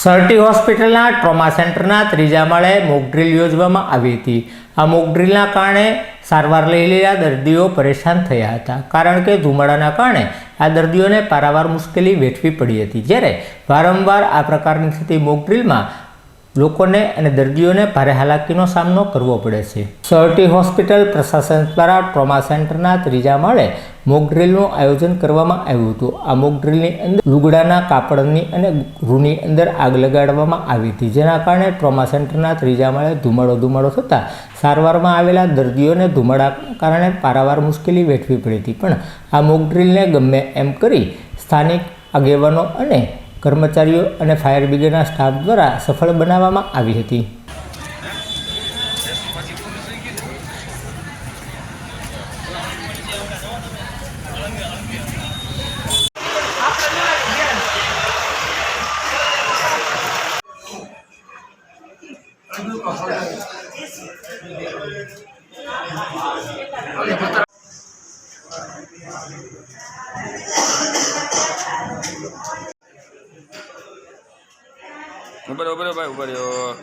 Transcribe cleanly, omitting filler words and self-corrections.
Sir T હોસ્પિટલના trauma સેન્ટરના ત્રીજા માળે મોક ડ્રીલ યોજવામાં આવી હતી। આ મોક ડ્રીલના કારણે સારવાર લઈ રહેલા દર્દીઓ પરેશાન થયા હતા, કારણ કે ધુમાડાના કારણે આ દર્દીઓને પારાવાર મુશ્કેલી વેઠવી પડી હતી। જ્યારે વારંવાર આ પ્રકારની થતી મોક ડ્રીલમાં લોકોને અને દર્દીઓને ભારે હાલાકીનો સામનો કરવો પડે છે। સરટી હોસ્પિટલ પ્રશાસન દ્વારા ટ્રોમા સેન્ટરના ત્રીજા માળે મોક ડ્રીલનું આયોજન કરવામાં આવ્યું હતું। આ મોક ડ્રીલની અંદર લુગડાના કાપડની અને રૂની અંદર આગ લગાડવામાં આવી હતી, જેના કારણે ટ્રોમા સેન્ટરના ત્રીજા માળે ધુમાડો થતાં સારવારમાં આવેલા દર્દીઓને ધુમાડાના કારણે પારાવાર મુશ્કેલી વેઠવી પડી હતી। પણ આ મોક ડ્રીલને ગમે એમ કરી સ્થાનિક આગેવાનો અને કર્મચારીઓ અને ફાયર બ્રિગેડના સ્ટાફ દ્વારા સફળ બનાવવામાં આવી હતી। ઉભો ભાઈ ઉભો રહ્યો।